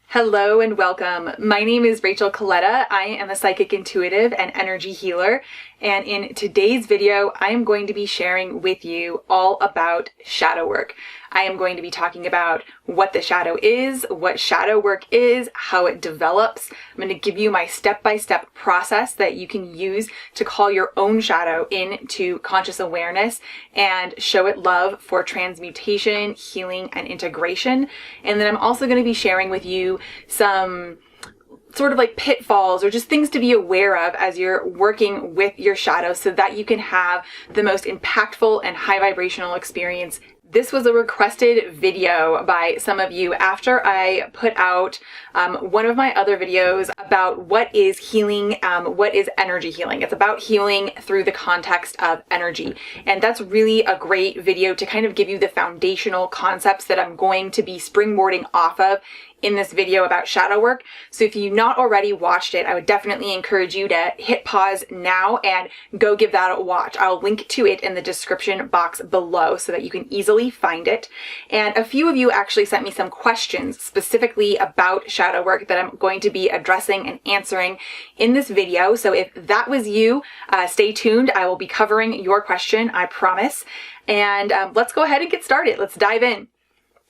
Hello and welcome. My name is Rachel Coletta. I am a psychic intuitive and energy healer. And in today's video, I am going to be sharing with you all about shadow work. I am going to be talking about what the shadow is, what shadow work is, how it develops. I'm going to give you my step-by-step process that you can use to call your own shadow into conscious awareness and show it love for transmutation, healing, and integration. And then I'm also going to be sharing with you some sort of like pitfalls or just things to be aware of as you're working with your shadow so that you can have the most impactful and high vibrational experience. This was a requested video by some of you after I put out one of my other videos about what is healing, what is energy healing. It's about healing through the context of energy. And that's really a great video to kind of give you the foundational concepts that I'm going to be springboarding off of in this video about shadow work. So if you've not already watched it, I would definitely encourage you to hit pause now and go give that a watch. I'll link to it in the description box below so that you can easily find it. And a few of you actually sent me some questions specifically about shadow work that I'm going to be addressing and answering in this video. So if that was you, stay tuned. I will be covering your question, I promise. And let's go ahead and get started. Let's dive in.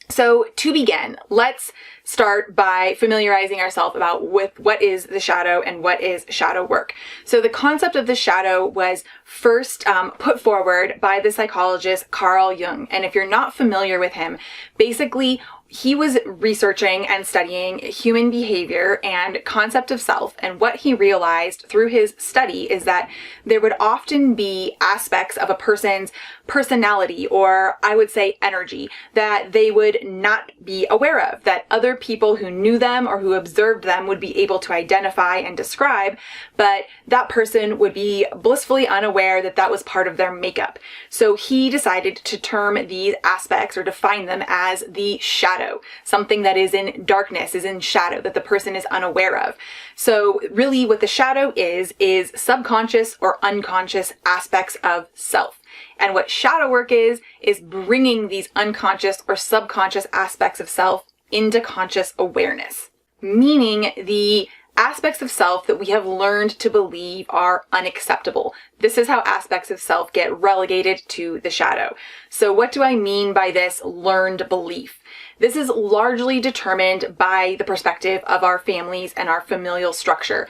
So to begin, let's start by familiarizing ourselves with what is the shadow and what is shadow work. So the concept of the shadow was first put forward by the psychologist Carl Jung. And if you're not familiar with him, basically he was researching and studying human behavior and concept of self. And what he realized through his study is that there would often be aspects of a person's personality, or I would say energy, that they would not be aware of, that other people who knew them or who observed them would be able to identify and describe, but that person would be blissfully unaware that that was part of their makeup. So he decided to term these aspects or define them as the shadow, something that is in darkness, is in shadow, that the person is unaware of. So really what the shadow is subconscious or unconscious aspects of self. And what shadow work is bringing these unconscious or subconscious aspects of self into conscious awareness, meaning the aspects of self that we have learned to believe are unacceptable. This is how aspects of self get relegated to the shadow. So what do I mean by this learned belief? This is largely determined by the perspective of our families and our familial structure.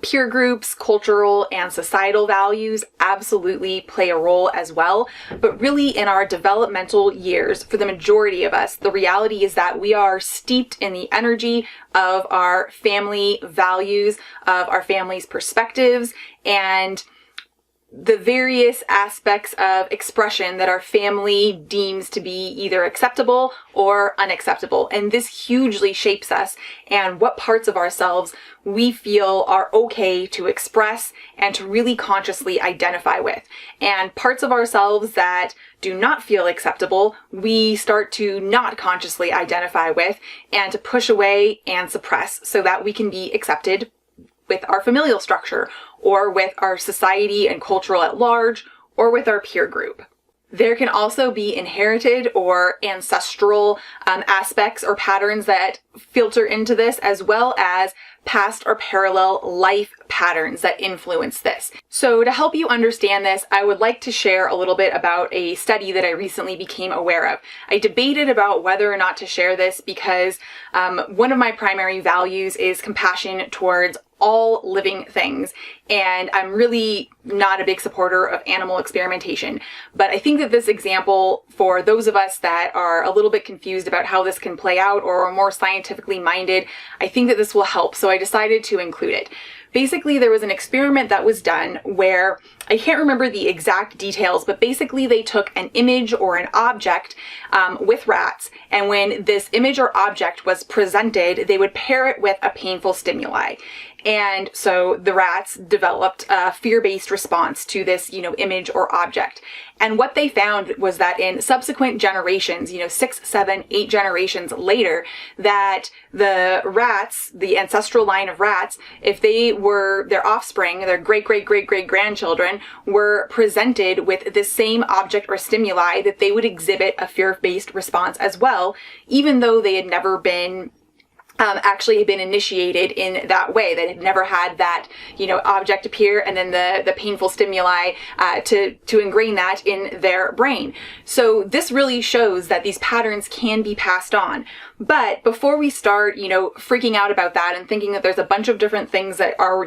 Peer groups, cultural and societal values absolutely play a role as well. But really in our developmental years, for the majority of us, the reality is that we are steeped in the energy of our family values, of our family's perspectives, and the various aspects of expression that our family deems to be either acceptable or unacceptable. And this hugely shapes us and what parts of ourselves we feel are okay to express and to really consciously identify with. And parts of ourselves that do not feel acceptable, we start to not consciously identify with and to push away and suppress so that we can be accepted with our familial structure, or with our society and cultural at large, or with our peer group. There can also be inherited or ancestral aspects or patterns that filter into this, as well as past or parallel life patterns that influence this. So to help you understand this, I would like to share a little bit about a study that I recently became aware of. I debated about whether or not to share this because one of my primary values is compassion towards all living things. And I'm really not a big supporter of animal experimentation. But I think that this example, for those of us that are a little bit confused about how this can play out or are more scientifically minded, I think that this will help. So I decided to include it. Basically, there was an experiment that was done where, I can't remember the exact details, but basically they took an image or an object with rats, and when this image or object was presented, they would pair it with a painful stimuli. And so the rats developed a fear-based response to this, image or object. And what they found was that in subsequent generations, 6, 7, 8 generations later, that the rats, the ancestral line of rats, if they were their offspring, their great-great-great-great-grandchildren, were presented with the same object or stimuli, that they would exhibit a fear-based response as well, even though they had never been actually had been initiated in that way, that had never had that, object appear and then the painful stimuli to ingrain that in their brain. So this really shows that these patterns can be passed on. But before we start, freaking out about that and thinking that there's a bunch of different things that are,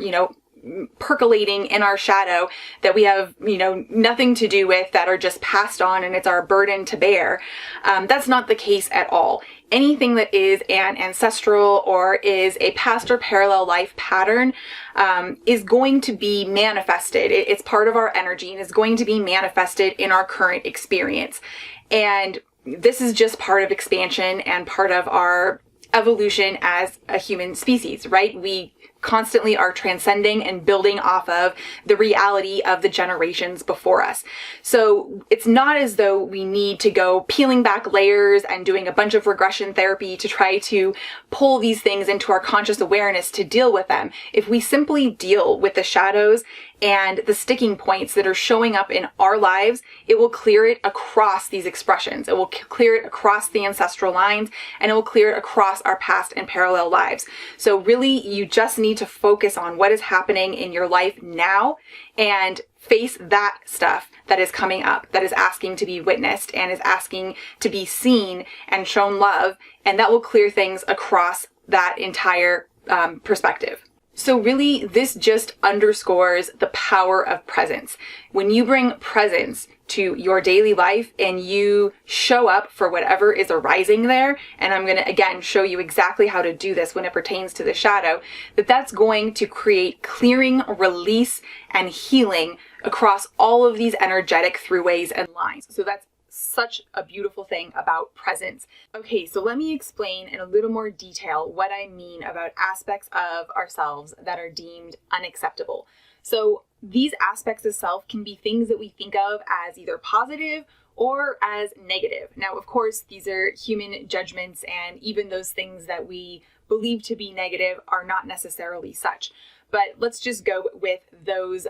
percolating in our shadow that we have, nothing to do with, that are just passed on and it's our burden to bear. That's not the case at all. Anything that is an ancestral or is a past or parallel life pattern is going to be manifested. It's part of our energy and is going to be manifested in our current experience. And this is just part of expansion and part of our evolution as a human species, right? We constantly are transcending and building off of the reality of the generations before us. So it's not as though we need to go peeling back layers and doing a bunch of regression therapy to try to pull these things into our conscious awareness to deal with them. If we simply deal with the shadows and the sticking points that are showing up in our lives, it will clear it across these expressions. It will clear it across the ancestral lines, and it will clear it across our past and parallel lives. So really, you just need to focus on what is happening in your life now and face that stuff that is coming up, that is asking to be witnessed and is asking to be seen and shown love, and that will clear things across that entire perspective. So really, this just underscores the power of presence. When you bring presence to your daily life and you show up for whatever is arising there, and I'm going to again show you exactly how to do this when it pertains to the shadow, that's going to create clearing, release, and healing across all of these energetic throughways and lines. So that's such a beautiful thing about presence. Okay, so let me explain in a little more detail what I mean about aspects of ourselves that are deemed unacceptable. So these aspects of self can be things that we think of as either positive or as negative. Now, of course, these are human judgments, and even those things that we believe to be negative are not necessarily such. But let's just go with those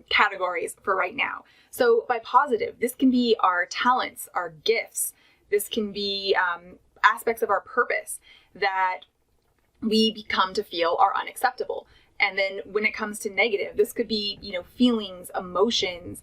categories for right now. So by positive, this can be our talents, our gifts. This can be aspects of our purpose that we become to feel are unacceptable. And then when it comes to negative, this could be, feelings, emotions,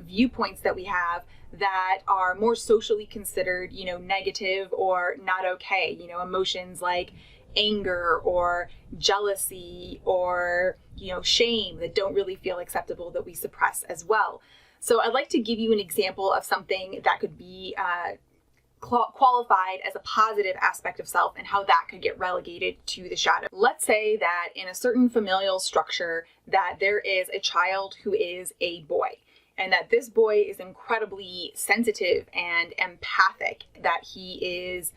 viewpoints that we have that are more socially considered, negative or not okay. Emotions like anger or jealousy or, shame that don't really feel acceptable, that we suppress as well. So I'd like to give you an example of something that could be qualified as a positive aspect of self and how that could get relegated to the shadow. Let's say that in a certain familial structure that there is a child who is a boy, and that this boy is incredibly sensitive and empathic, that he is,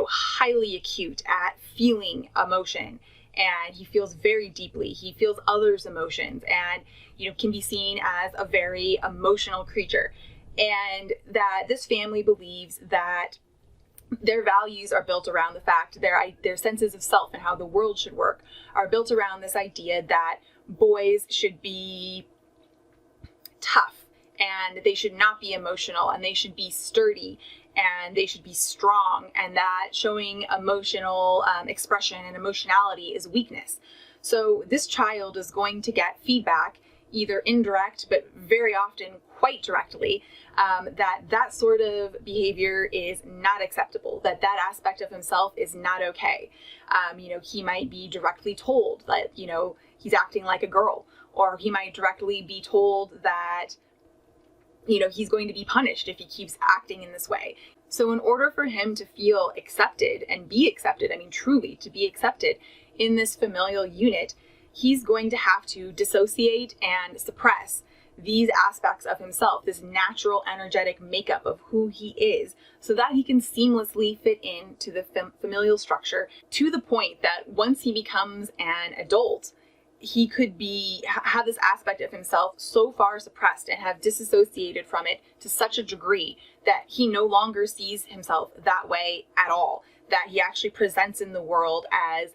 highly acute at feeling emotion, and he feels very deeply. He feels others' emotions and, can be seen as a very emotional creature. And that this family believes that their values are built around the fact their senses of self and how the world should work are built around this idea that boys should be tough and they should not be emotional and they should be sturdy and they should be strong, and that showing emotional expression and emotionality is weakness. So this child is going to get feedback, either indirect, but very often quite directly, that sort of behavior is not acceptable, that aspect of himself is not okay. He might be directly told that, he's acting like a girl, or he might directly be told that, he's going to be punished if he keeps acting in this way. So in order for him to feel accepted and be accepted, truly to be accepted in this familial unit, he's going to have to dissociate and suppress these aspects of himself, this natural energetic makeup of who he is, so that he can seamlessly fit into the familial structure, to the point that once he becomes an adult, he could have this aspect of himself so far suppressed and have disassociated from it to such a degree that he no longer sees himself that way at all, that he actually presents in the world as,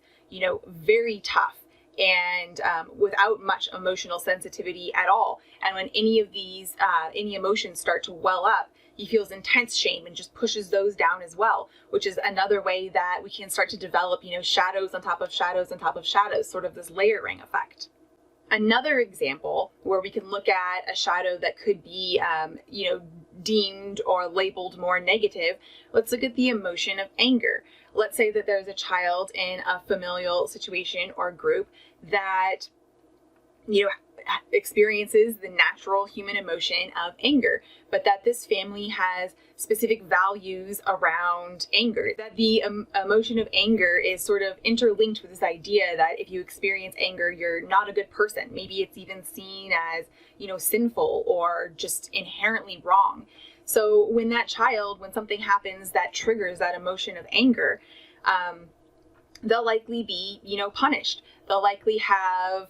very tough and without much emotional sensitivity at all. And when any of these, any emotions start to well up, he feels intense shame and just pushes those down as well, which is another way that we can start to develop, shadows on top of shadows on top of shadows, sort of this layering effect. Another example where we can look at a shadow that could be, deemed or labeled more negative, let's look at the emotion of anger. Let's say that there's a child in a familial situation or group that, experiences the natural human emotion of anger, but that this family has specific values around anger, that the emotion of anger is sort of interlinked with this idea that if you experience anger, you're not a good person. Maybe it's even seen as, sinful or just inherently wrong. So when that child, when something happens that triggers that emotion of anger, they'll likely be, punished. They'll likely have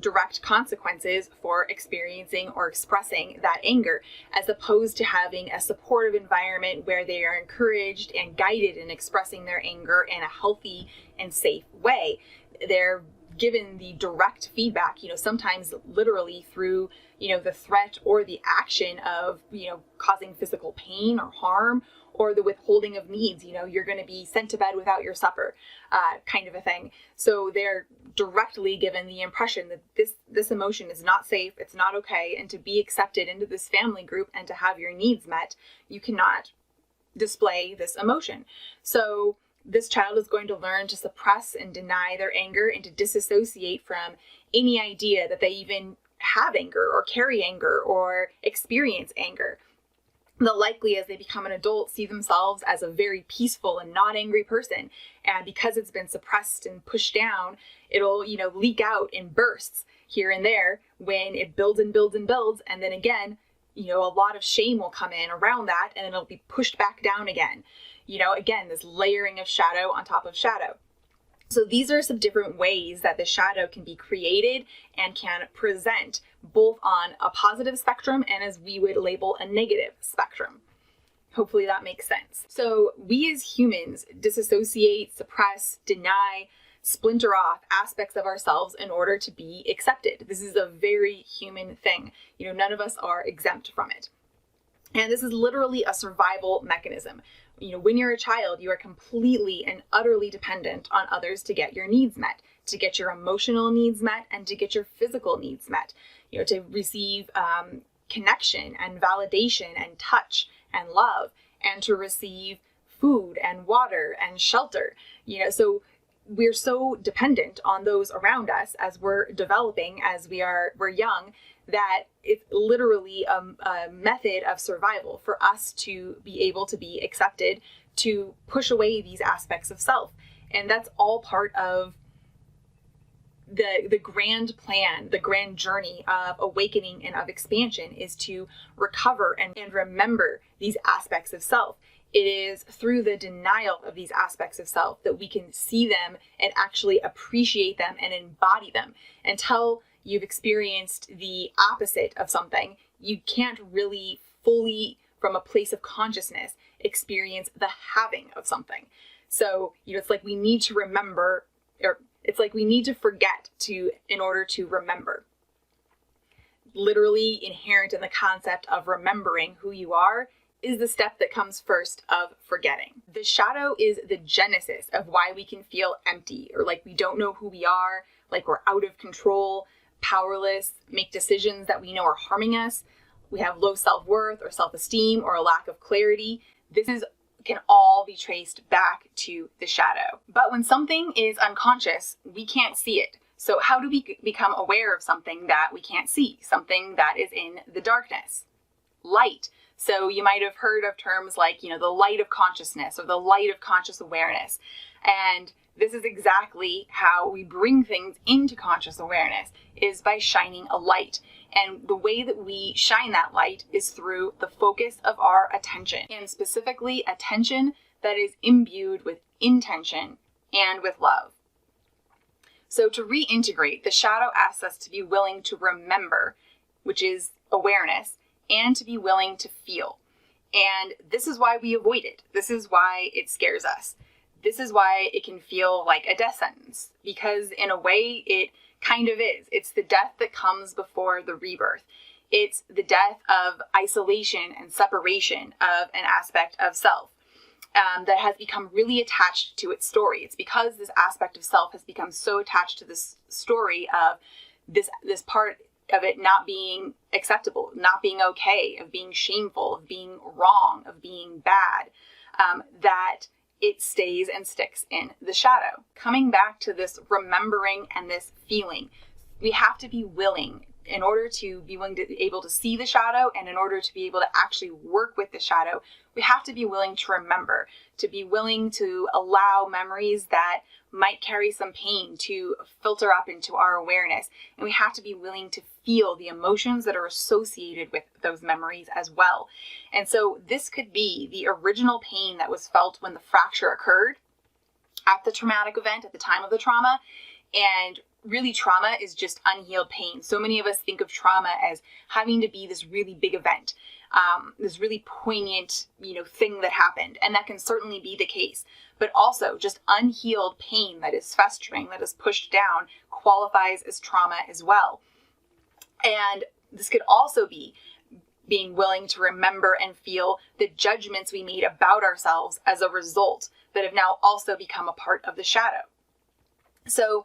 direct consequences for experiencing or expressing that anger, as opposed to having a supportive environment where they are encouraged and guided in expressing their anger in a healthy and safe way. They're given the direct feedback, sometimes literally through, the threat or the action of, causing physical pain or harm, or the withholding of needs, you're going to be sent to bed without your supper, kind of a thing. So they're directly given the impression that this emotion is not safe, it's not okay, and to be accepted into this family group and to have your needs met, you cannot display this emotion. So this child is going to learn to suppress and deny their anger and to disassociate from any idea that they even have anger or carry anger or experience anger. They'll likely, as they become an adult, see themselves as a very peaceful and not angry person. And because it's been suppressed and pushed down, it'll, leak out in bursts here and there when it builds and builds and builds. And then again, a lot of shame will come in around that, and then it'll be pushed back down again. Again, this layering of shadow on top of shadow. So these are some different ways that the shadow can be created and can present both on a positive spectrum and, as we would label, a negative spectrum. Hopefully that makes sense. So we as humans disassociate, suppress, deny, splinter off aspects of ourselves in order to be accepted. This is a very human thing. None of us are exempt from it. And this is literally a survival mechanism. When you're a child, you are completely and utterly dependent on others to get your needs met, to get your emotional needs met, and to get your physical needs met, to receive connection and validation and touch and love, and to receive food and water and shelter. So we're so dependent on those around us as we're developing, as we're young, that it's literally a method of survival for us to be able to be accepted, to push away these aspects of self. And that's all part of the grand plan, the grand journey of awakening and of expansion, is to recover and remember these aspects of self. It is through the denial of these aspects of self that we can see them and actually appreciate them and embody them. Until you've experienced the opposite of something, you can't really fully, from a place of consciousness, experience the having of something. So, it's like we need to remember, or it's like we need to forget in order to remember. Literally inherent in the concept of remembering who you are is the step that comes first of forgetting. The shadow is the genesis of why we can feel empty, or like we don't know who we are, like we're out of control, powerless, make decisions that we know are harming us. We have low self-worth or self-esteem or a lack of clarity. Can all be traced back to the shadow. But when something is unconscious, we can't see it. So how do we become aware of something that we can't see, something that is in the darkness? Light. So you might have heard of terms like, the light of consciousness or the light of conscious awareness. And this is exactly how we bring things into conscious awareness, is by shining a light. And the way that we shine that light is through the focus of our attention, and specifically attention that is imbued with intention and with love. So to reintegrate, the shadow asks us to be willing to remember, which is awareness, and to be willing to feel. And this is why we avoid it. This is why it scares us. this is why it can feel like a death sentence, because in a way it kind of is. It's the death that comes before the rebirth. It's the death of isolation and separation of an aspect of self that has become really attached to its story. It's because this aspect of self has become so attached to this story of this part of it not being acceptable, not being okay, of being shameful, of being wrong, of being bad, that it stays and sticks in the shadow. Coming back to this remembering and this feeling, we have to be willing, in order to be willing to be able to see the shadow, and in order to be able to actually work with the shadow, we have to be willing to remember, to be willing to allow memories that might carry some pain to filter up into our awareness. And we have to be willing to feel the emotions that are associated with those memories as well. And so this could be the original pain that was felt when the fracture occurred at the traumatic event, at the time of the trauma. And really, trauma is just unhealed pain. So many of us think of trauma as having to be this really big event, this really poignant, thing that happened. And that can certainly be the case. But also just unhealed pain that is festering, that is pushed down, qualifies as trauma as well. And this could also be being willing to remember and feel the judgments we made about ourselves as a result that have now also become a part of the shadow. So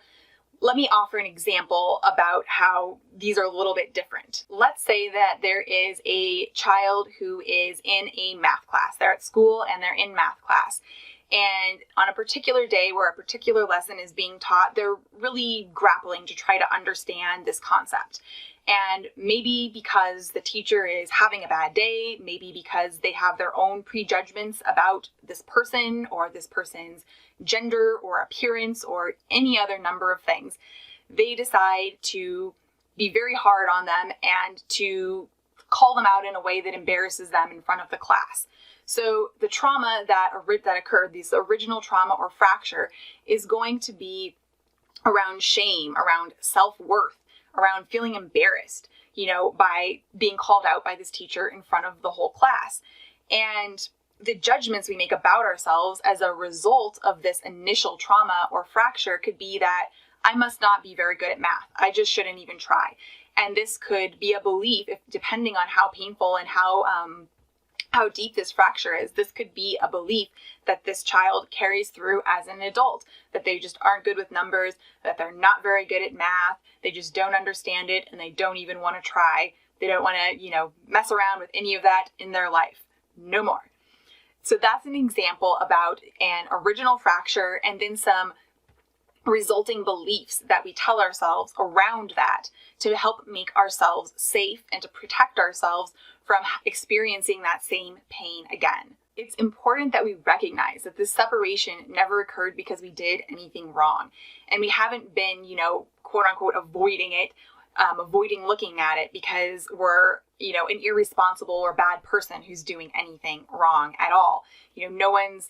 let me offer an example about how these are a little bit different. Let's say that there is a child who is in a math class. They're at school and they're in math class. And on a particular day where a particular lesson is being taught, they're really grappling to try to understand this concept. And maybe because the teacher is having a bad day, maybe because they have their own prejudgments about this person or this person's gender or appearance or any other number of things, they decide to be very hard on them and to call them out in a way that embarrasses them in front of the class. So the trauma that occurred, this original trauma or fracture, is going to be around shame, around self-worth, around feeling embarrassed, by being called out by this teacher in front of the whole class. And the judgments we make about ourselves as a result of this initial trauma or fracture could be that I must not be very good at math. I just shouldn't even try. And this could be a belief, depending on how painful and how deep this fracture is, this could be a belief that this child carries through as an adult, that they just aren't good with numbers, that they're not very good at math, they just don't understand it, and they don't even want to try. They don't want to, mess around with any of that in their life. No more. So that's an example about an original fracture and then some resulting beliefs that we tell ourselves around that to help make ourselves safe and to protect ourselves from experiencing that same pain again. It's important that we recognize that this separation never occurred because we did anything wrong. And we haven't been, quote unquote, avoiding it, avoiding looking at it because we're, an irresponsible or bad person who's doing anything wrong at all. No one's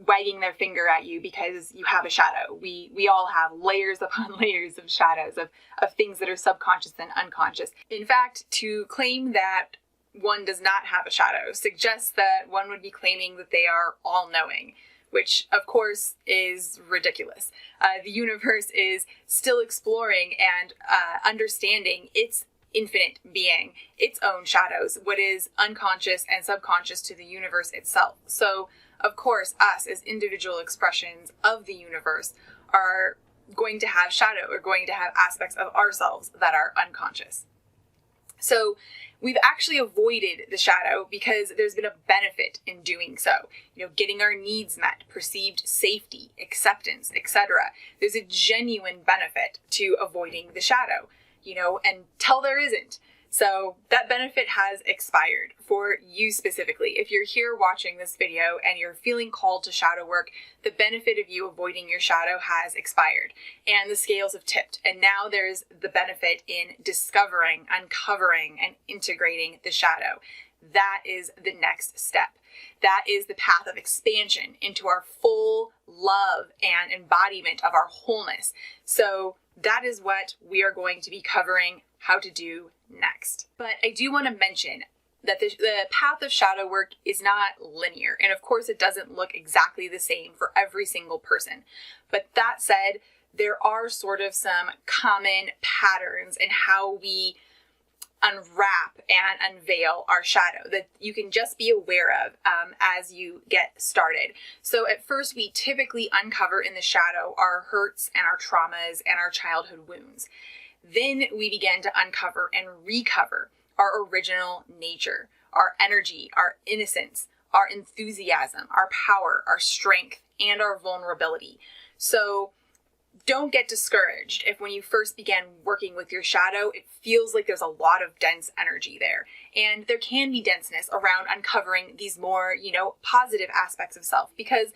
wagging their finger at you because you have a shadow. We all have layers upon layers of shadows of things that are subconscious and unconscious. In fact, to claim that one does not have a shadow suggests that one would be claiming that they are all-knowing, which of course is ridiculous. The universe is still exploring and understanding its infinite being, its own shadows, what is unconscious and subconscious to the universe itself. So of course, us as individual expressions of the universe are going to have shadow, or going to have aspects of ourselves that are unconscious. So we've actually avoided the shadow because there's been a benefit in doing so. Getting our needs met, perceived safety, acceptance, etc. There's a genuine benefit to avoiding the shadow, until there isn't. So that benefit has expired for you specifically. If you're here watching this video and you're feeling called to shadow work, the benefit of you avoiding your shadow has expired and the scales have tipped. And now there's the benefit in discovering, uncovering, and integrating the shadow. That is the next step. That is the path of expansion into our full love and embodiment of our wholeness. So that is what we are going to be covering how to do next. But I do want to mention, that the path of shadow work is not linear. And of course, it doesn't look exactly the same for every single person. But that said, there are sort of some common patterns in how we unwrap and unveil our shadow that you can just be aware of as you get started. So at first, we typically uncover in the shadow our hurts and our traumas and our childhood wounds. Then we begin to uncover and recover our original nature, our energy, our innocence, our enthusiasm, our power, our strength, and our vulnerability. So don't get discouraged if when you first begin working with your shadow, it feels like there's a lot of dense energy there. And there can be denseness around uncovering these more, positive aspects of self, because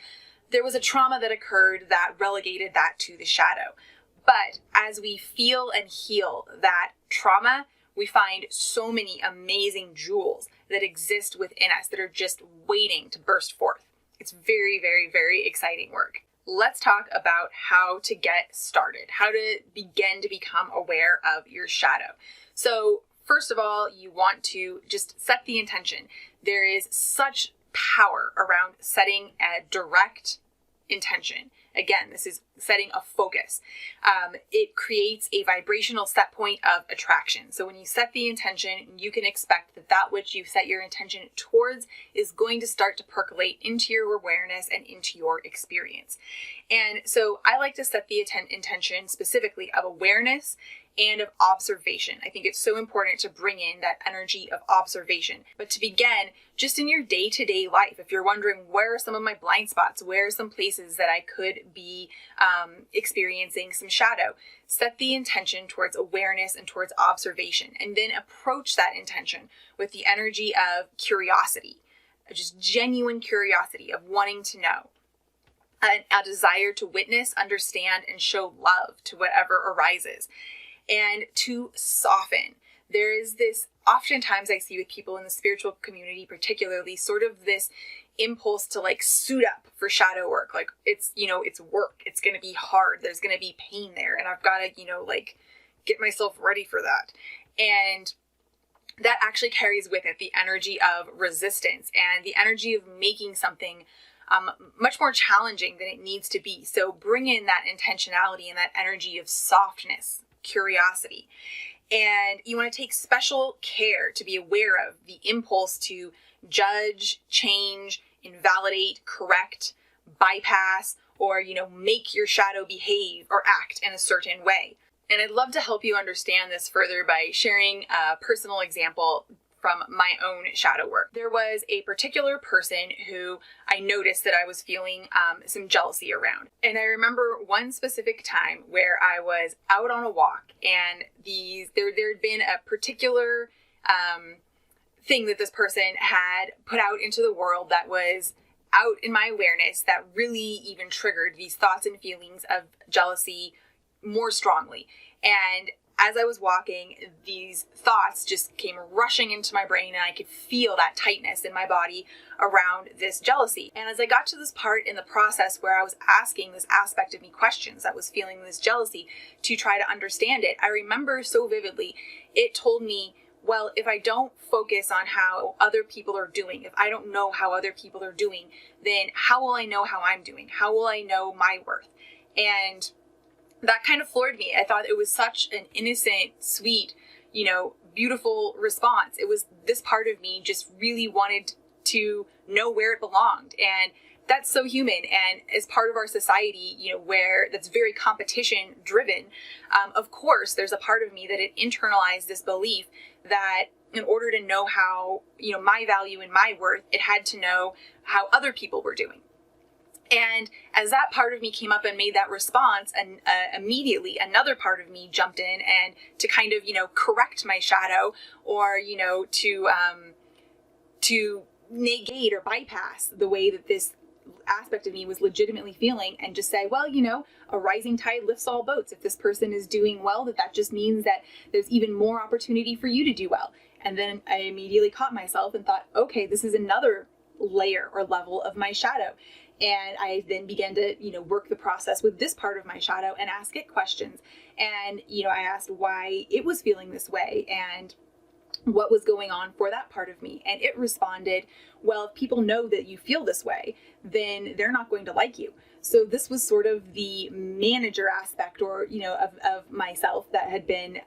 there was a trauma that occurred that relegated that to the shadow. But as we feel and heal that trauma, we find so many amazing jewels that exist within us that are just waiting to burst forth. It's very, very, very exciting work. Let's talk about how to get started, how to begin to become aware of your shadow. So first of all, you want to just set the intention. There is such power around setting a direct intention. Again, this is setting a focus. It creates a vibrational set point of attraction. So when you set the intention, you can expect that which you set your intention towards is going to start to percolate into your awareness and into your experience. And so I like to set the intention specifically of awareness and of observation. I think it's so important to bring in that energy of observation. But to begin, just in your day-to-day life, if you're wondering where are some of my blind spots, where are some places that I could be experiencing some shadow, set the intention towards awareness and towards observation, and then approach that intention with the energy of curiosity, just genuine curiosity of wanting to know. A desire to witness, understand, and show love to whatever arises. And to soften. There is this, oftentimes I see with people in the spiritual community particularly, sort of this impulse to suit up for shadow work. Like it's work. It's going to be hard. There's going to be pain there. And I've got to, get myself ready for that. And that actually carries with it the energy of resistance and the energy of making something much more challenging than it needs to be. So bring in that intentionality and that energy of softness, curiosity. And you want to take special care to be aware of the impulse to judge, change, invalidate, correct, bypass, or, make your shadow behave or act in a certain way. And I'd love to help you understand this further by sharing a personal example from my own shadow work. There was a particular person who I noticed that I was feeling some jealousy around. And I remember one specific time where I was out on a walk and there had been a particular thing that this person had put out into the world that was out in my awareness that really even triggered these thoughts and feelings of jealousy more strongly. And as I was walking, these thoughts just came rushing into my brain, and I could feel that tightness in my body around this jealousy. And as I got to this part in the process where I was asking this aspect of me questions that was feeling this jealousy to try to understand it, I remember so vividly, it told me, well, if I don't focus on how other people are doing, if I don't know how other people are doing, then how will I know how I'm doing? How will I know my worth? And that kind of floored me. I thought it was such an innocent, sweet, beautiful response. It was this part of me just really wanted to know where it belonged. And that's so human. And as part of our society, where that's very competition driven, of course, there's a part of me that had internalized this belief that in order to know how, my value and my worth, it had to know how other people were doing. And as that part of me came up and made that response, and immediately another part of me jumped in and to kind of, correct my shadow or, to negate or bypass the way that this aspect of me was legitimately feeling and just say, well, a rising tide lifts all boats. If this person is doing well, that just means that there's even more opportunity for you to do well. And then I immediately caught myself and thought, okay, this is another layer or level of my shadow. And I then began to, work the process with this part of my shadow and ask it questions. And, I asked why it was feeling this way. And what was going on for that part of me. And it responded, well, if people know that you feel this way, then they're not going to like you. So this was sort of the manager aspect, or, of myself that had been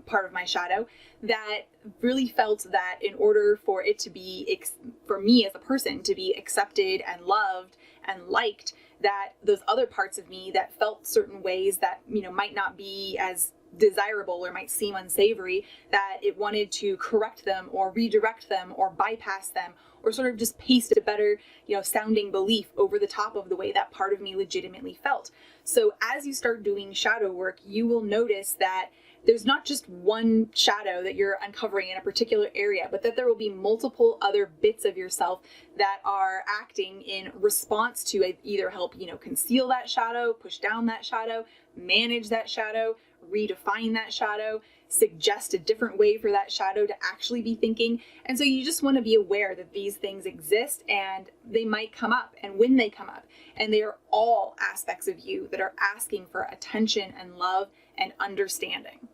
part of my shadow, that really felt that in order for it to be, for me as a person to be accepted and loved and liked, that those other parts of me that felt certain ways that, might not be as desirable or might seem unsavory, that it wanted to correct them or redirect them or bypass them, or sort of just paste a better, sounding belief over the top of the way that part of me legitimately felt. So as you start doing shadow work, you will notice that there's not just one shadow that you're uncovering in a particular area, but that there will be multiple other bits of yourself that are acting in response to either help, conceal that shadow, push down that shadow, manage that shadow, redefine that shadow, suggest a different way for that shadow to actually be thinking. And so you just want to be aware that these things exist and they might come up, and when they come up, and they are all aspects of you that are asking for attention and love and understanding.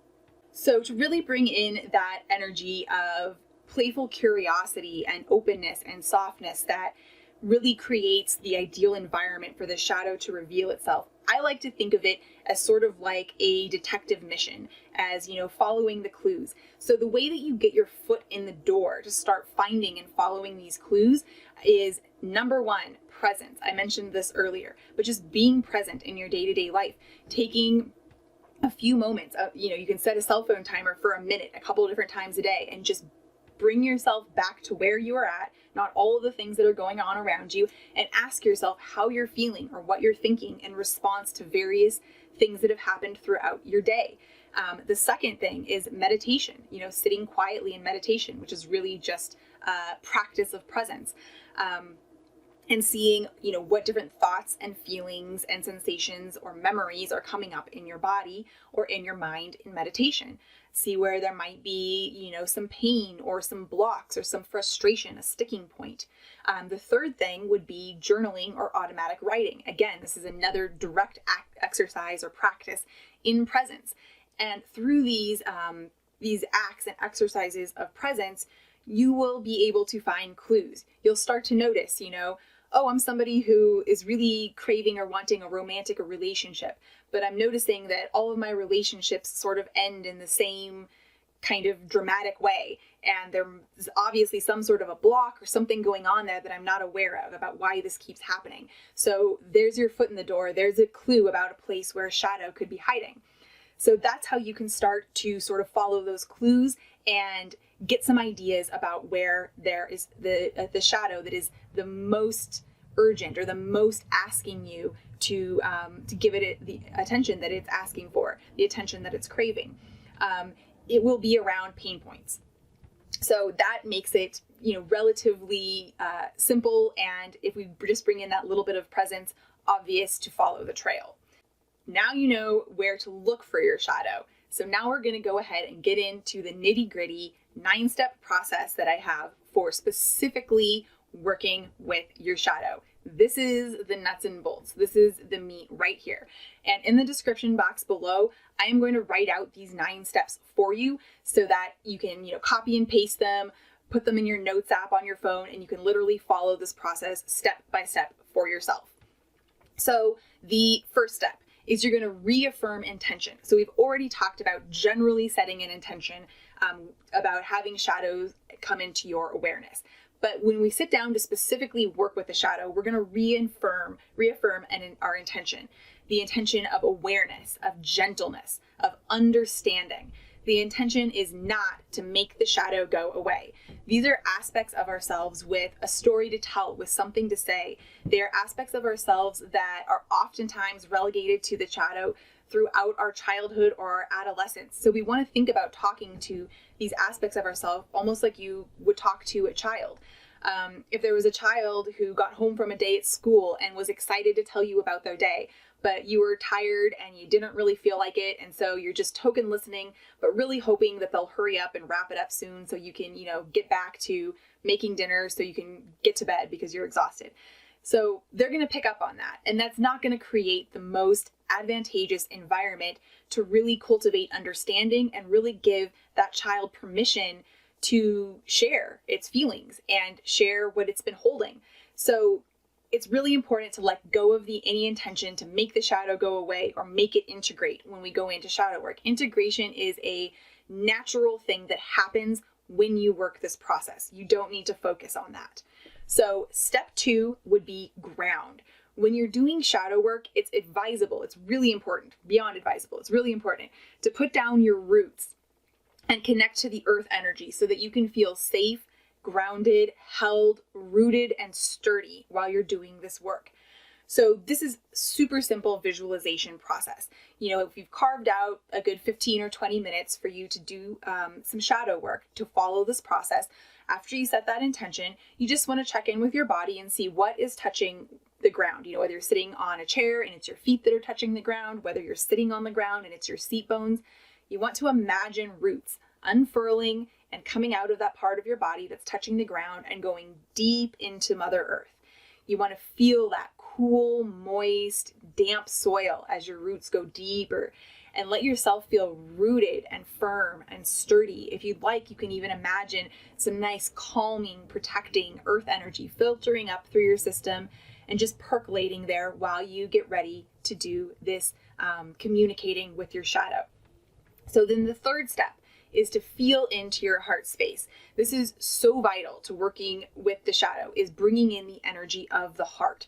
So to really bring in that energy of playful curiosity and openness and softness that really creates the ideal environment for the shadow to reveal itself, I like to think of it as sort of like a detective mission, as, following the clues. So the way that you get your foot in the door to start finding and following these clues is, number one, presence. I mentioned this earlier, but just being present in your day-to-day life, taking a few moments, you can set a cell phone timer for a minute, a couple of different times a day, and just bring yourself back to where you are at, not all of the things that are going on around you, and ask yourself how you're feeling or what you're thinking in response to various things that have happened throughout your day. The second thing is meditation, sitting quietly in meditation, which is really just a practice of presence. And seeing, what different thoughts and feelings and sensations or memories are coming up in your body or in your mind in meditation. See where there might be, some pain or some blocks or some frustration, a sticking point. The third thing would be journaling or automatic writing. Again, this is another direct exercise or practice in presence. And through these acts and exercises of presence, you will be able to find clues. You'll start to notice, oh, I'm somebody who is really craving or wanting a romantic relationship, but I'm noticing that all of my relationships sort of end in the same kind of dramatic way. And there's obviously some sort of a block or something going on there that I'm not aware of about why this keeps happening. So there's your foot in the door. There's a clue about a place where a shadow could be hiding. So that's how you can start to sort of follow those clues and get some ideas about where there is the shadow that is the most urgent or the most asking you to give it the attention that it's asking for, the attention that it's craving. It will be around pain points. So that makes it, relatively simple, and if we just bring in that little bit of presence, obvious to follow the trail. Now you know where to look for your shadow. So now we're going to go ahead and get into the nitty-gritty 9-step process that I have for specifically working with your shadow. This is the nuts and bolts. This is the meat right here. And in the description box below, I am going to write out these 9 steps for you so that you can, copy and paste them, put them in your notes app on your phone, and you can literally follow this process step by step for yourself. So the first step is you're going to reaffirm intention. So we've already talked about generally setting an intention about having shadows come into your awareness. But when we sit down to specifically work with the shadow, we're going to reaffirm our intention, the intention of awareness, of gentleness, of understanding. The intention is not to make the shadow go away. These are aspects of ourselves with a story to tell, with something to say. They are aspects of ourselves that are oftentimes relegated to the shadow throughout our childhood or our adolescence. So we want to think about talking to these aspects of ourselves almost like you would talk to a child. If there was a child who got home from a day at school and was excited to tell you about their day, but you were tired and you didn't really feel like it, and so you're just token listening, but really hoping that they'll hurry up and wrap it up soon so you can, get back to making dinner so you can get to bed because you're exhausted. So they're going to pick up on that, and that's not going to create the most advantageous environment to really cultivate understanding and really give that child permission to share its feelings and share what it's been holding. So it's really important to let go of any intention to make the shadow go away or make it integrate when we go into shadow work. Integration is a natural thing that happens when you work this process. You don't need to focus on that. So step 2 would be ground. When you're doing shadow work, it's advisable, it's really important, beyond advisable, it's really important to put down your roots and connect to the earth energy so that you can feel safe, grounded, held, rooted, and sturdy while you're doing this work. So this is super simple visualization process. If you've carved out a good 15 or 20 minutes for you to do some shadow work to follow this process, after you set that intention, you just want to check in with your body and see what is touching the ground. Whether you're sitting on a chair and it's your feet that are touching the ground, whether you're sitting on the ground and it's your seat bones. You want to imagine roots unfurling and coming out of that part of your body that's touching the ground and going deep into Mother Earth. You want to feel that cool, moist, damp soil as your roots go deeper, and let yourself feel rooted and firm and sturdy. If you'd like, you can even imagine some nice calming, protecting earth energy filtering up through your system and just percolating there while you get ready to do this communicating with your shadow. So then the third step is to feel into your heart space. This is so vital to working with the shadow, is bringing in the energy of the heart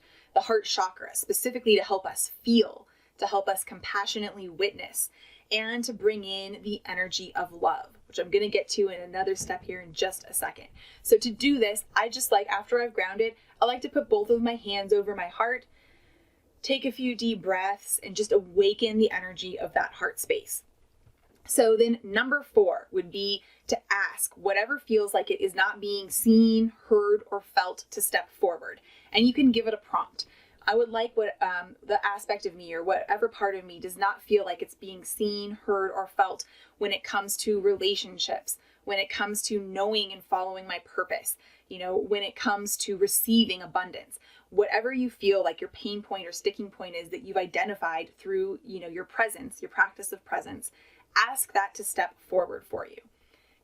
chakra, specifically to help us feel, to help us compassionately witness, and to bring in the energy of love, which I'm going to get to in another step here in just a second. So to do this, after I've grounded, I like to put both of my hands over my heart, take a few deep breaths, and just awaken the energy of that heart space. So then number 4 would be to ask whatever feels like it is not being seen, heard, or felt to step forward. And you can give it a prompt. I would like what the aspect of me or whatever part of me does not feel like it's being seen, heard, or felt when it comes to relationships, when it comes to knowing and following my purpose, when it comes to receiving abundance. Whatever you feel like your pain point or sticking point is that you've identified through, your presence, your practice of presence, ask that to step forward for you.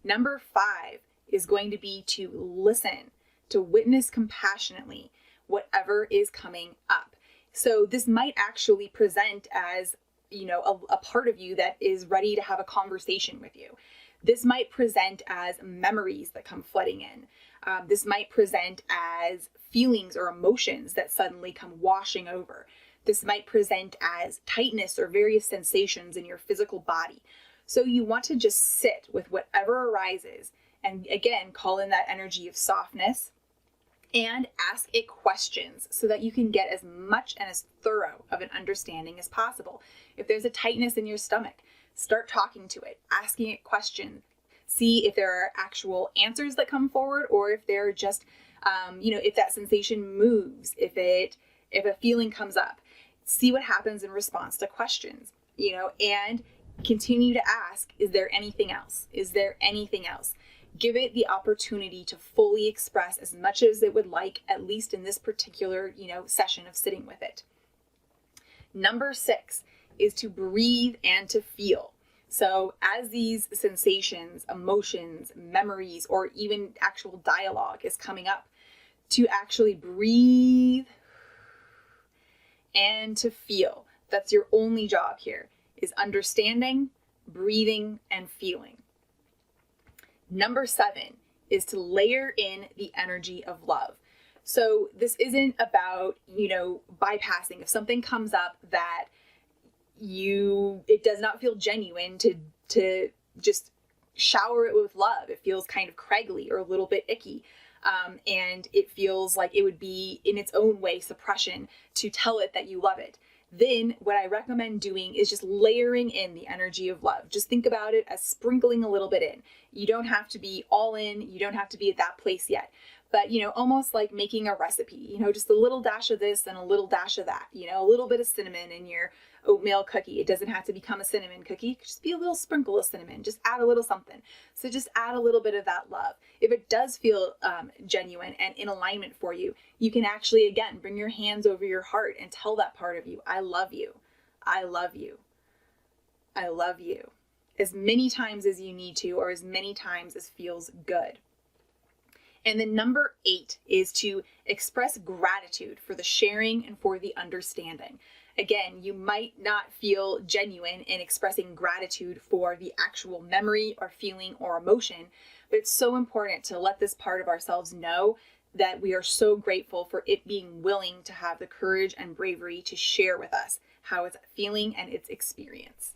Number 5 is going to be to listen, to witness compassionately whatever is coming up. So this might actually present as, a part of you that is ready to have a conversation with you. This might present as memories that come flooding in. This might present as feelings or emotions that suddenly come washing over. This might present as tightness or various sensations in your physical body. So you want to just sit with whatever arises and again, call in that energy of softness and ask it questions so that you can get as much and as thorough of an understanding as possible. If there's a tightness in your stomach, start talking to it, asking it questions. See if there are actual answers that come forward or if they're just, if that sensation moves, if a feeling comes up. See what happens in response to questions, and continue to ask, is there anything else? Is there anything else? Give it the opportunity to fully express as much as it would like, at least in this particular, session of sitting with it. Number 6 is to breathe and to feel. So as these sensations, emotions, memories, or even actual dialogue is coming up, to actually breathe and to feel. That's your only job here, is understanding, breathing, and feeling. Number 7 is to layer in the energy of love. So this isn't about, bypassing. If something comes up that it does not feel genuine, to just shower it with love. It feels kind of craggly or a little bit icky. And it feels like it would be in its own way suppression to tell it that you love it. Then what I recommend doing is just layering in the energy of love. Just think about it as sprinkling a little bit in. You don't have to be all in. You don't have to be at that place yet. But, almost like making a recipe, just a little dash of this and a little dash of that, a little bit of cinnamon in your oatmeal cookie. It doesn't have to become a cinnamon cookie. It could just be a little sprinkle of cinnamon. Just add a little something. So just add a little bit of that love. If it does feel genuine and in alignment for you, you can actually, again, bring your hands over your heart and tell that part of you, I love you. I love you. I love you. as many times as you need to, or as many times as feels good. And then number 8 is to express gratitude for the sharing and for the understanding. Again, you might not feel genuine in expressing gratitude for the actual memory or feeling or emotion, but it's so important to let this part of ourselves know that we are so grateful for it being willing to have the courage and bravery to share with us how it's feeling and its experience.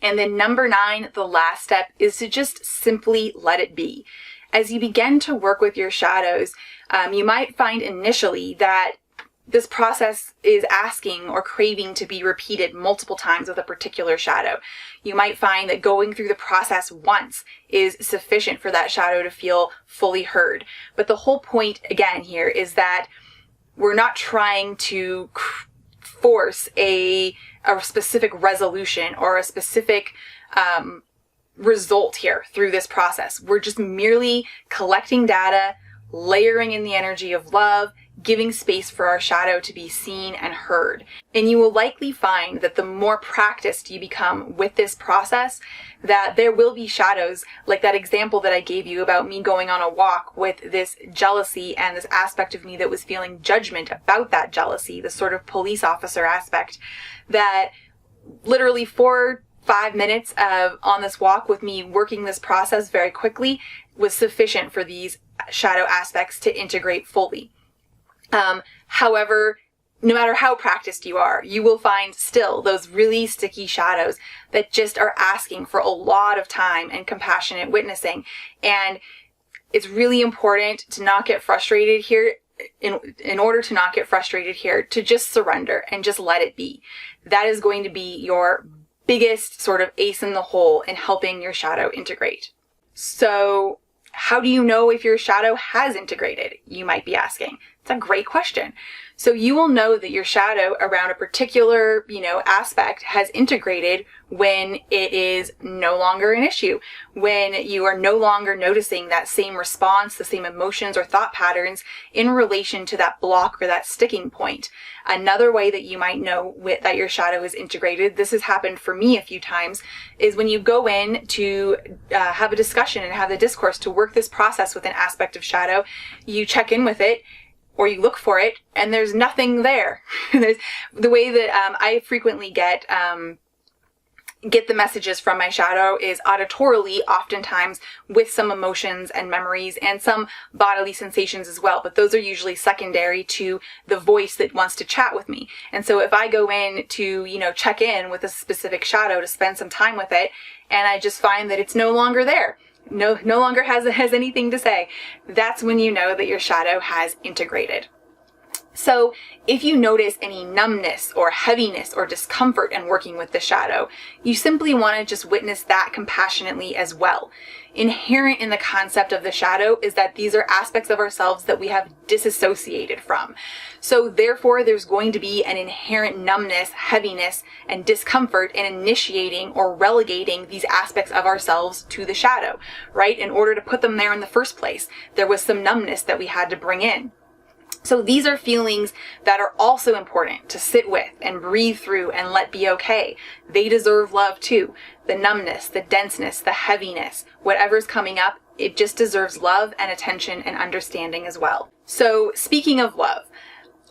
And then number 9, the last step, is to just simply let it be. As you begin to work with your shadows, you might find initially that this process is asking or craving to be repeated multiple times with a particular shadow. You might find that going through the process once is sufficient for that shadow to feel fully heard. But the whole point, again, here is that we're not trying to force a specific resolution or a specific result here through this process. We're just merely collecting data, layering in the energy of love, giving space for our shadow to be seen and heard. And you will likely find that the more practiced you become with this process, that there will be shadows, like that example that I gave you about me going on a walk with this jealousy and this aspect of me that was feeling judgment about that jealousy, the sort of police officer aspect, that literally 4-5 minutes on this walk with me working this process very quickly was sufficient for these shadow aspects to integrate fully. However, no matter how practiced you are, you will find still those really sticky shadows that just are asking for a lot of time and compassionate witnessing. And it's really important to not get frustrated here. In order to not get frustrated here, to just surrender and just let it be. That is going to be your biggest sort of ace in the hole in helping your shadow integrate. So how do you know if your shadow has integrated? You might be asking. It's a great question. So you will know that your shadow around a particular, aspect has integrated when it is no longer an issue, when you are no longer noticing that same response, the same emotions or thought patterns in relation to that block or that sticking point. Another way that you might know that your shadow is integrated, this has happened for me a few times, is when you go in to have a discussion and have the discourse to work this process with an aspect of shadow, you check in with it, or you look for it, and there's nothing there. There's the way that I frequently get the messages from my shadow is auditorily, oftentimes with some emotions and memories and some bodily sensations as well. But those are usually secondary to the voice that wants to chat with me. And so if I go in to, check in with a specific shadow to spend some time with it, and I just find that it's no longer there, no longer has anything to say, that's when you know that your shadow has integrated. So if you notice any numbness or heaviness or discomfort in working with the shadow, you simply want to just witness that compassionately as well. Inherent in the concept of the shadow is that these are aspects of ourselves that we have disassociated from. So therefore, there's going to be an inherent numbness, heaviness, and discomfort in initiating or relegating these aspects of ourselves to the shadow, right? In order to put them there in the first place, there was some numbness that we had to bring in. So these are feelings that are also important to sit with and breathe through and let be okay. They deserve love too. The numbness, the denseness, the heaviness, whatever's coming up, it just deserves love and attention and understanding as well. So speaking of love,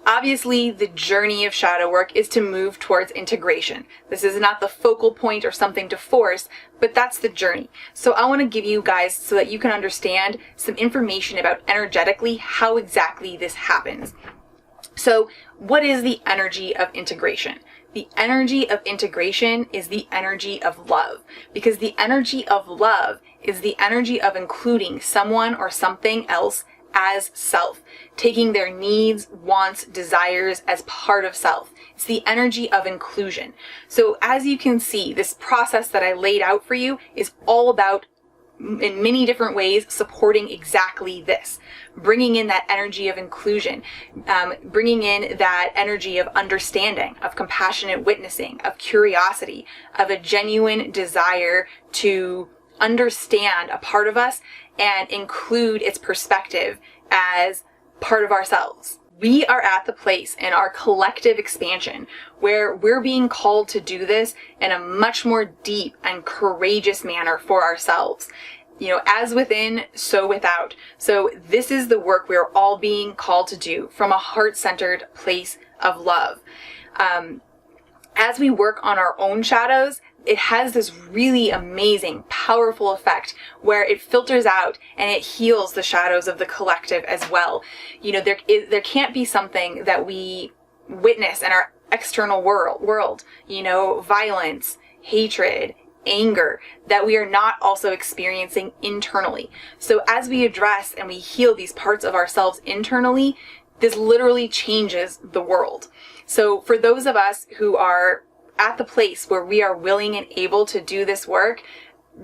obviously the journey of shadow work is to move towards integration. This is not the focal point or something to force, but that's the journey. So I want to give you guys, so that you can understand, some information about energetically how exactly this happens. So what is the energy of integration? The energy of integration is the energy of love, because the energy of love is the energy of including someone or something else as self, taking their needs, wants, desires as part of self. It's the energy of inclusion. So as you can see, this process that I laid out for you is all about, in many different ways, supporting exactly this. Bringing in that energy of inclusion, bringing in that energy of understanding, of compassionate witnessing, of curiosity, of a genuine desire to understand a part of us and include its perspective as part of ourselves. We are at the place in our collective expansion where we're being called to do this in a much more deep and courageous manner for ourselves. As within, so without. So this is the work we're all being called to do from a heart-centered place of love. As we work on our own shadows, it has this really amazing, powerful effect where it filters out and it heals the shadows of the collective as well. There can't be something that we witness in our external world, violence, hatred, anger, that we are not also experiencing internally. So as we address and we heal these parts of ourselves internally, this literally changes the world. So for those of us who are at the place where we are willing and able to do this work,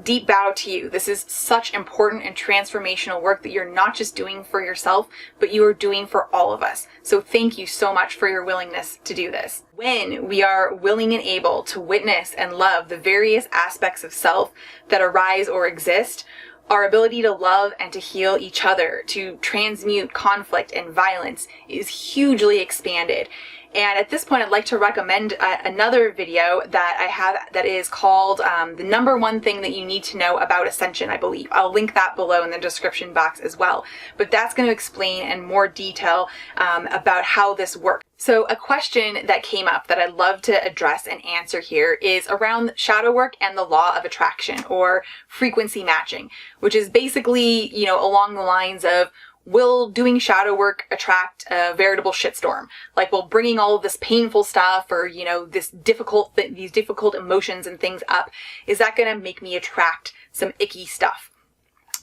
deep bow to you. This is such important and transformational work that you're not just doing for yourself, but you are doing for all of us. So thank you so much for your willingness to do this. When we are willing and able to witness and love the various aspects of self that arise or exist, our ability to love and to heal each other, to transmute conflict and violence, is hugely expanded. And at this point, I'd like to recommend another video that I have that is called the number one thing that you need to know about Ascension, I believe. I'll link that below in the description box as well. But that's going to explain in more detail about how this works. So a question that came up that I'd love to address and answer here is around shadow work and the law of attraction, or frequency matching, which is basically, along the lines of, will doing shadow work attract a veritable shitstorm? Like, will bringing all of this painful stuff or, these difficult emotions and things up, is that going to make me attract some icky stuff?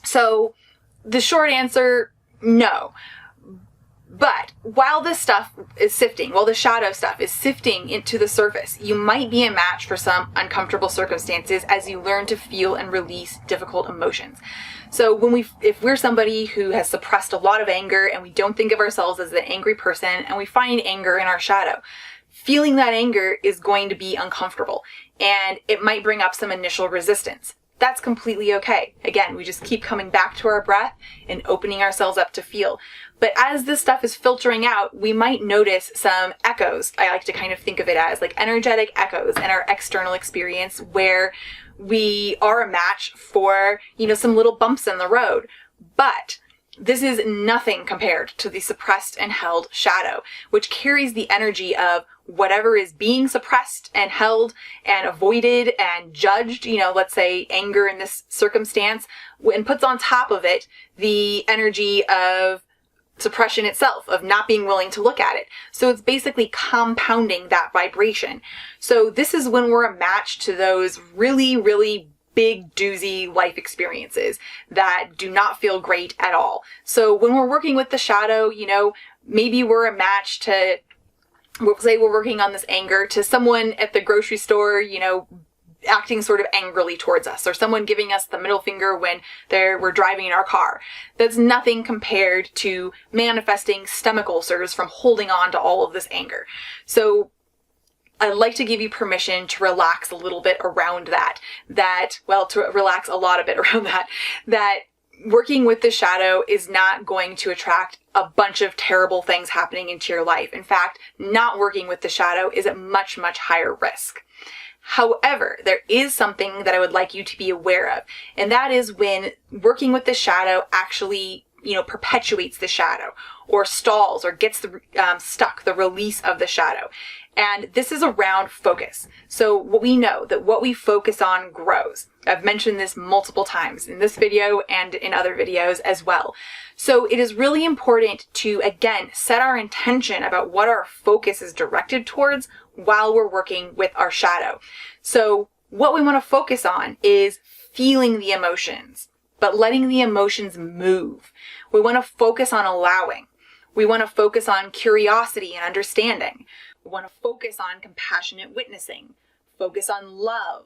So the short answer, no. But while this stuff is sifting, while the shadow stuff is sifting into the surface, you might be a match for some uncomfortable circumstances as you learn to feel and release difficult emotions. So if we're somebody who has suppressed a lot of anger and we don't think of ourselves as an angry person and we find anger in our shadow, feeling that anger is going to be uncomfortable and it might bring up some initial resistance. That's completely okay. Again, we just keep coming back to our breath and opening ourselves up to feel. But as this stuff is filtering out, we might notice some echoes. I like to kind of think of it as like energetic echoes in our external experience where we are a match for, some little bumps in the road. But this is nothing compared to the suppressed and held shadow, which carries the energy of whatever is being suppressed and held and avoided and judged, let's say anger in this circumstance, and puts on top of it the energy of suppression itself, of not being willing to look at it. So it's basically compounding that vibration. So this is when we're a match to those really, really big doozy life experiences that do not feel great at all. So when we're working with the shadow, maybe we're a match to, we'll say we're working on this anger to someone at the grocery store, acting sort of angrily towards us, or someone giving us the middle finger when we're driving in our car. That's nothing compared to manifesting stomach ulcers from holding on to all of this anger. So I'd like to give you permission to relax a little bit around to relax a lot of it around that working with the shadow is not going to attract a bunch of terrible things happening into your life. In fact, not working with the shadow is at much, much higher risk. However, there is something that I would like you to be aware of, and that is when working with the shadow actually, perpetuates the shadow or stalls or gets stuck, the release of the shadow. And this is around focus. So what we know that what we focus on grows. I've mentioned this multiple times in this video and in other videos as well. So it is really important to, again, set our intention about what our focus is directed towards while we're working with our shadow. So what we want to focus on is feeling the emotions, but letting the emotions move. We want to focus on allowing. We want to focus on curiosity and understanding. We want to focus on compassionate witnessing, focus on love.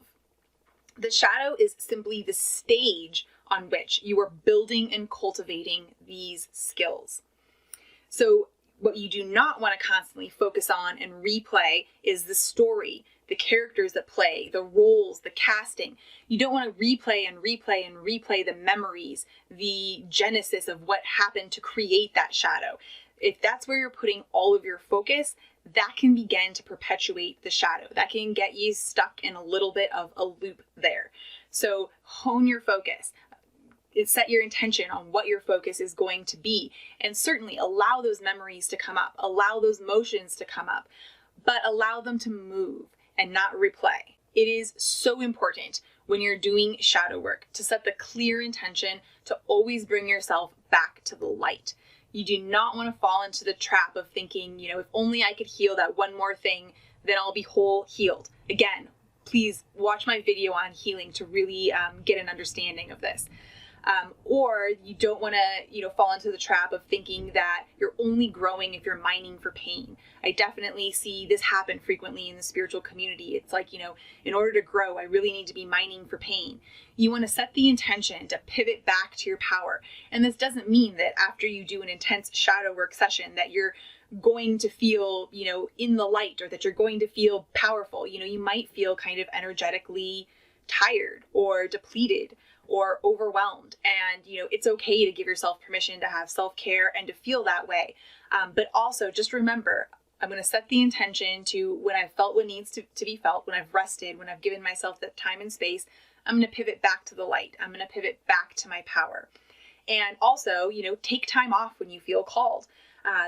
The shadow is simply the stage on which you are building and cultivating these skills. So what you do not want to constantly focus on and replay is the story, the characters that play, the roles, the casting. You don't want to replay and replay and replay the memories, the genesis of what happened to create that shadow. if that's where you're putting all of your focus, that can begin to perpetuate the shadow. That can get you stuck in a little bit of a loop there. So hone your focus. Set your intention on what your focus is going to be, and certainly allow those memories to come up, allow those emotions to come up, but allow them to move and not replay. It is so important when you're doing shadow work to set the clear intention to always bring yourself back to the light. You do not want to fall into the trap of thinking, if only I could heal that one more thing, then I'll be whole healed. Again, please watch my video on healing to really get an understanding of this. Or you don't want to, fall into the trap of thinking that you're only growing if you're mining for pain. I definitely see this happen frequently in the spiritual community. It's like, in order to grow, I really need to be mining for pain. You want to set the intention to pivot back to your power. And this doesn't mean that after you do an intense shadow work session that you're going to feel, in the light, or that you're going to feel powerful. You might feel kind of energetically tired or depleted or overwhelmed. And, it's okay to give yourself permission to have self-care and to feel that way. But also just remember, I'm going to set the intention to when I've felt what needs to be felt, when I've rested, when I've given myself that time and space, I'm going to pivot back to the light. I'm going to pivot back to my power. And also, take time off when you feel called.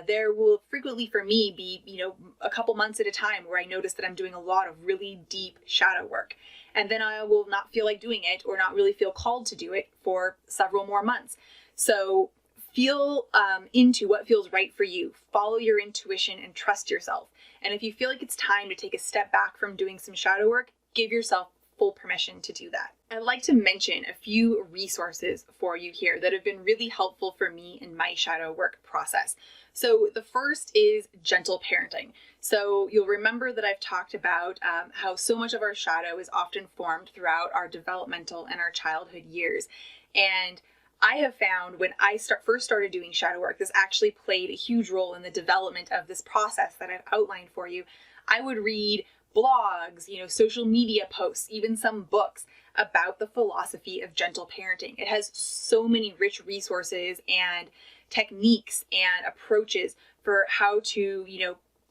There will frequently for me be, a couple months at a time where I notice that I'm doing a lot of really deep shadow work. And then I will not feel like doing it or not really feel called to do it for several more months. So feel into what feels right for you. Follow your intuition and trust yourself. And if you feel like it's time to take a step back from doing some shadow work, give yourself full permission to do that. I'd like to mention a few resources for you here that have been really helpful for me in my shadow work process. So the first is gentle parenting. So you'll remember that I've talked about how so much of our shadow is often formed throughout our developmental and our childhood years. And I have found when I first started doing shadow work, this actually played a huge role in the development of this process that I've outlined for you. I would read blogs, social media posts, even some books about the philosophy of gentle parenting. It has so many rich resources and techniques and approaches for how to,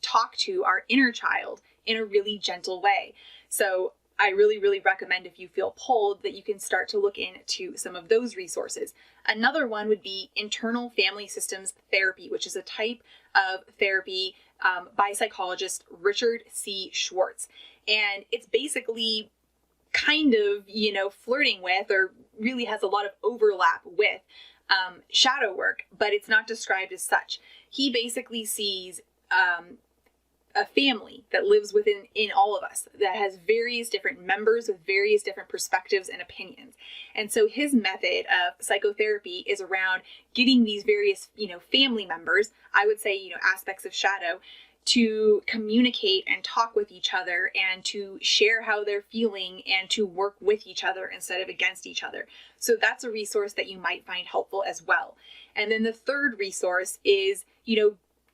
talk to our inner child in a really gentle way. So I really, really recommend, if you feel pulled, that you can start to look into some of those resources. Another one would be internal family systems therapy, which is a type of therapy by psychologist Richard C. Schwartz. And it's basically kind of, flirting with, or really has a lot of overlap with shadow work, but it's not described as such. He basically sees a family that lives in all of us, that has various different members with various different perspectives and opinions. And so his method of psychotherapy is around getting these various, family members, I would say, aspects of shadow, to communicate and talk with each other and to share how they're feeling and to work with each other instead of against each other. So that's a resource that you might find helpful as well. And then the third resource is,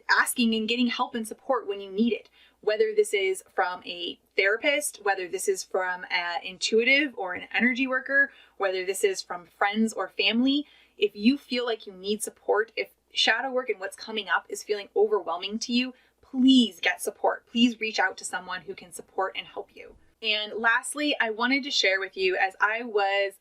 asking and getting help and support when you need it, whether this is from a therapist, whether this is from an intuitive or an energy worker, whether this is from friends or family. If you feel like you need support, if shadow work and what's coming up is feeling overwhelming to you, please get support. Please reach out to someone who can support and help you. And lastly, I wanted to share with you, as I was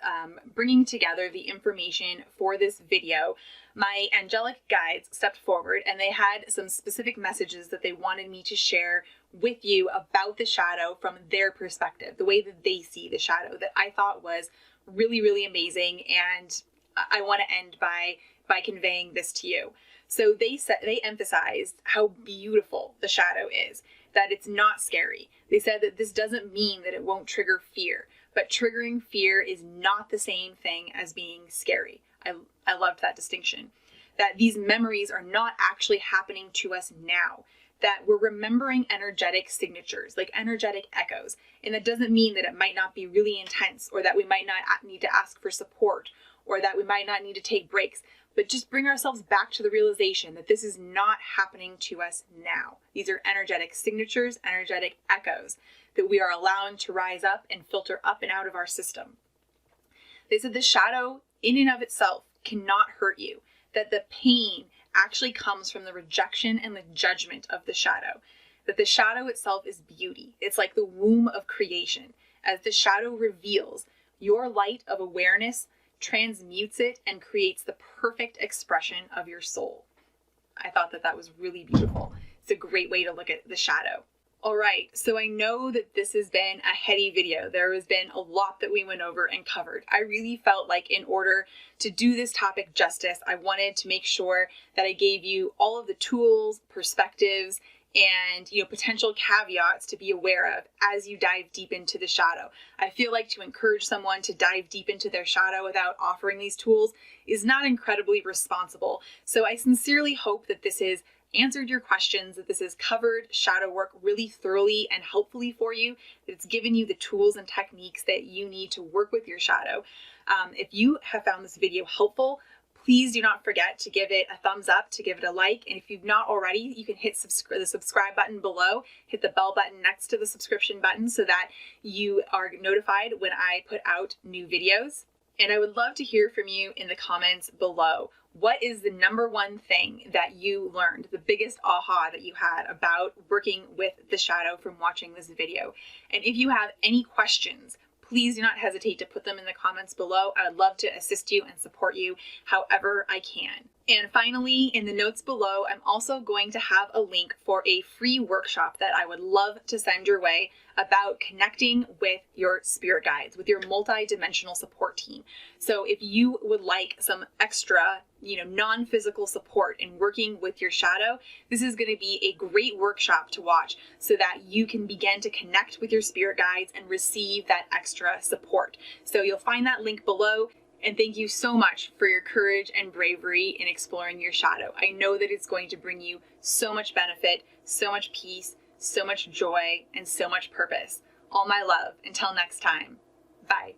bringing together the information for this video, my angelic guides stepped forward and they had some specific messages that they wanted me to share with you about the shadow from their perspective, the way that they see the shadow, that I thought was really, really amazing. And I want to end by conveying this to you. So they emphasized how beautiful the shadow is, that it's not scary. They said that this doesn't mean that it won't trigger fear, but triggering fear is not the same thing as being scary. I loved that distinction, that these memories are not actually happening to us now, that we're remembering energetic signatures, like energetic echoes. And that doesn't mean that it might not be really intense, or that we might not need to ask for support, or that we might not need to take breaks, but just bring ourselves back to the realization that this is not happening to us now. These are energetic signatures, energetic echoes that we are allowing to rise up and filter up and out of our system. They said the shadow in and of itself cannot hurt you, that the pain actually comes from the rejection and the judgment of the shadow. That the shadow itself is beauty. It's like the womb of creation. As the shadow reveals, your light of awareness transmutes it and creates the perfect expression of your soul. I thought that that was really beautiful. It's a great way to look at the shadow. All right, so I know that this has been a heady video. There has been a lot that we went over and covered. I really felt like in order to do this topic justice, I wanted to make sure that I gave you all of the tools, perspectives, and potential caveats to be aware of as you dive deep into the shadow. I feel like to encourage someone to dive deep into their shadow without offering these tools is not incredibly responsible. So I sincerely hope that this has answered your questions, that this has covered shadow work really thoroughly and helpfully for you, that it's given you the tools and techniques that you need to work with your shadow. If you have found this video helpful, please do not forget to give it a thumbs up, to give it a like. And if you've not already, you can hit the subscribe button below, hit the bell button next to the subscription button so that you are notified when I put out new videos. And I would love to hear from you in the comments below. What is the number one thing that you learned, the biggest aha that you had about working with the shadow from watching this video? And if you have any questions, please do not hesitate to put them in the comments below. I would love to assist you and support you however I can. And finally, in the notes below, I'm also going to have a link for a free workshop that I would love to send your way about connecting with your spirit guides, with your multi-dimensional support team. So if you would like some extra, non-physical support in working with your shadow, this is going to be a great workshop to watch so that you can begin to connect with your spirit guides and receive that extra support. So you'll find that link below. And thank you so much for your courage and bravery in exploring your shadow. I know that it's going to bring you so much benefit, so much peace, so much joy, and so much purpose. All my love. Until next time. Bye.